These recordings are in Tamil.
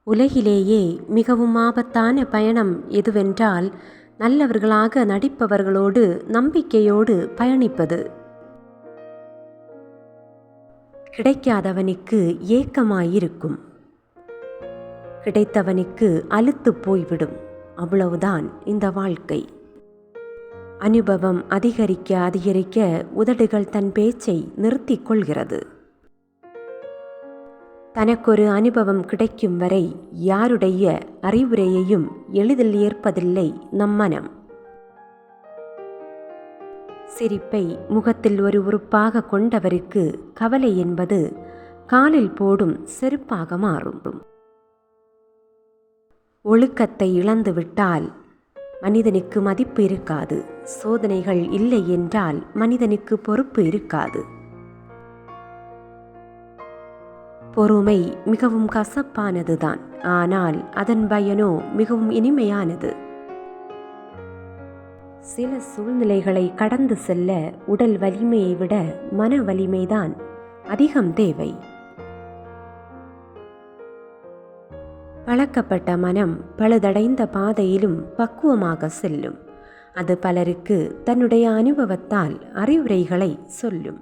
உலகிலேயே மிகவும் ஆபத்தான பயணம் எதுவென்றால், நல்லவர்களாக நடிப்பவர்களோடு நம்பிக்கையோடு பயணிப்பது. கிடைக்காதவனுக்கு ஏக்கமாயிருக்கும், கிடைத்தவனுக்கு அலுத்து போய்விடும். அவ்வளவுதான் இந்த வாழ்க்கை. அனுபவம் அதிகரிக்க அதிகரிக்க உதடுகள் தன் பேச்சை நிறுத்திக் கொள்கிறது. தனக்கொரு அனுபவம் கிடைக்கும் வரை யாருடைய அறிவுரையையும் எளிதில் ஏற்பதில்லை நம் மனம். சிரிப்பை முகத்தில் ஒரு உறுப்பாக கொண்டவருக்கு கவலை என்பது காலில் போடும் செருப்பாக மாறும். ஒழுக்கத்தை இழந்துவிட்டால் மனிதனுக்கு மதிப்பு இருக்காது. சோதனைகள் இல்லை என்றால் மனிதனுக்கு பொறுப்பு இருக்காது. பொறுமை மிகவும் கசப்பானதுதான், ஆனால் அதன் பயனோ மிகவும் இனிமையானது. சில சூழ்நிலைகளை கடந்து செல்ல உடல் வலிமையை விட மன வலிமைதான் அதிகம் தேவை. பழக்கப்பட்ட மனம் பழுதடைந்த பாதையிலும் பக்குவமாக செல்லும். அது பலருக்கு தன்னுடைய அனுபவத்தால் அறிவுரைகளை சொல்லும்.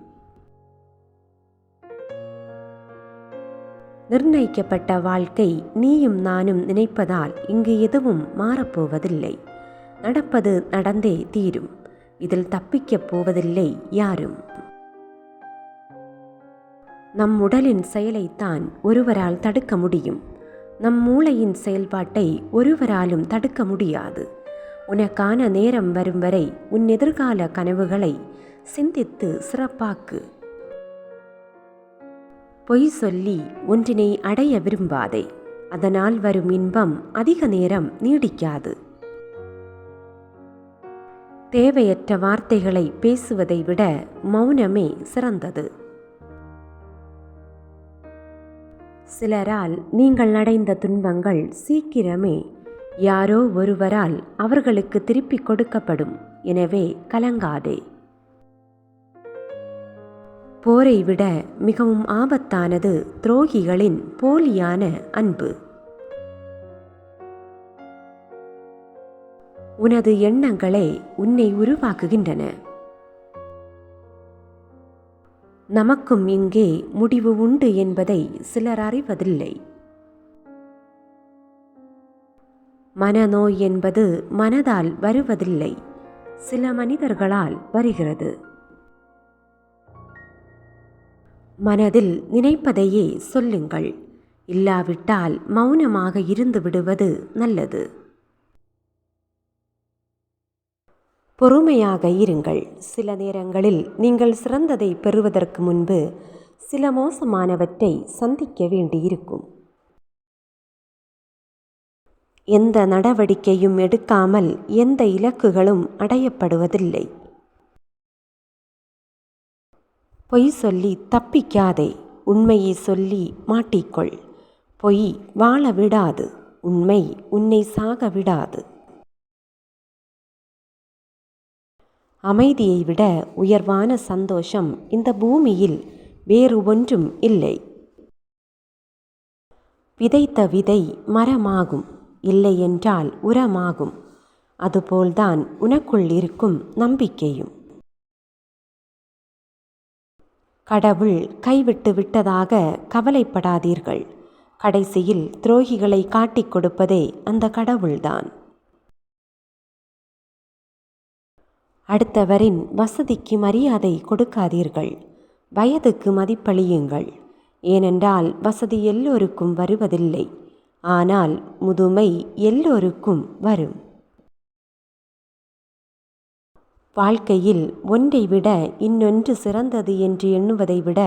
நிர்ணயிக்கப்பட்ட வாழ்க்கை நீயும் நானும் நினைப்பதால் இங்கு எதுவும் மாறப்போவதில்லை. நடப்பது நடந்தே தீரும். இதில் தப்பிக்கப் போவதில்லை யாரும். நம் உடலின் செயலைத்தான் ஒருவரால் தடுக்க முடியும். நம் மூளையின் செயல்பாட்டை ஒருவராலும் தடுக்க முடியாது. உனக்கான நேரம் வரும் வரை உன் எதிர்கால கனவுகளை சிந்தித்து சிறப்பாக்கு. பொய் சொல்லி ஒன்றினை அடைய விரும்பாதே. அதனால் வரும் இன்பம் அதிக நேரம் நீடிக்காது. தேவையற்ற வார்த்தைகளை பேசுவதை விட மௌனமே சிறந்தது. சிலரால் நீங்கள் அடைந்த துன்பங்கள் சீக்கிரமே யாரோ ஒருவரால் அவர்களுக்கு திருப்பிக் கொடுக்கப்படும். எனவே கலங்காதே. போரை விட மிகவும் ஆபத்தானது துரோகிகளின் போலியான அன்பு. உனது எண்ணங்களே உன்னை உருவாக்குகின்றன. நமக்கும் இங்கே முடிவு உண்டு என்பதை சிலர் அறிவதில்லை. மனநோய் என்பது மனதால் வருவதில்லை, சில மனிதர்களால் வருகிறது. மனதில் நினைப்பதையே சொல்லுங்கள். இல்லாவிட்டால் மௌனமாக இருந்து விடுவது நல்லது. பொறுமையாக இருங்கள். சில நேரங்களில் நீங்கள் சிறந்ததை பெறுவதற்கு முன்பு சில மோசமானவற்றை சந்திக்க வேண்டியிருக்கும். எந்த நடவடிக்கையும் எடுக்காமல் எந்த இலக்குகளும் அடையப்படுவதில்லை. பொய் சொல்லி தப்பிக்காதே. உண்மையை சொல்லி மாட்டிக்கொள். பொய் வாழ விடாது. உண்மை உன்னை சாக விடாது. அமைதியை விட உயர்வான சந்தோஷம் இந்த பூமியில் வேறு ஒன்றும் இல்லை. விதைத்த விதை மரமாகும், இல்லை என்றால் உரமாகும். அதுபோல்தான் உனக்குள் இருக்கும் நம்பிக்கையும். கடவுள் கைவிட்டு விட்டதாக கவலைப்படாதீர்கள். கடைசியில் துரோகிகளை காட்டிக் கொடுப்பதே அந்த கடவுள்தான். அடுத்தவரின் வசதிக்கு மரியாதை கொடுக்காதீர்கள். வயதுக்கு மதிப்பளியுங்கள். ஏனென்றால் வசதி எல்லோருக்கும் வருவதில்லை, ஆனால் முதுமை எல்லோருக்கும் வரும். வாழ்க்கையில் ஒன்றை விட இன்னொன்று சிறந்தது என்று எண்ணுவதை விட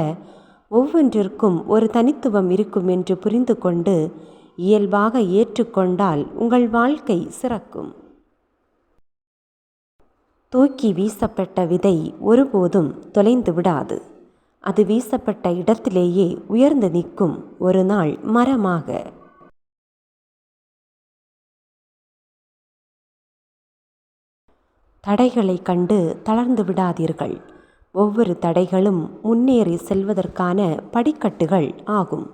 ஒவ்வொன்றிற்கும் ஒரு தனித்துவம் இருக்கும் என்று புரிந்து கொண்டு இயல்பாக ஏற்றுக்கொண்டால் உங்கள் வாழ்க்கை சிறக்கும். தூக்கி வீசப்பட்ட விதை ஒருபோதும் தொலைந்து விடாது. அது வீசப்பட்ட இடத்திலேயே உயர்ந்து நிற்கும், ஒரு நாள் மரமாக. தடைகளை கண்டு தளர்ந்து விடாதீர்கள். ஒவ்வொரு தடைகளும் முன்னேறி செல்வதற்கான படிக்கட்டுகள் ஆகும்.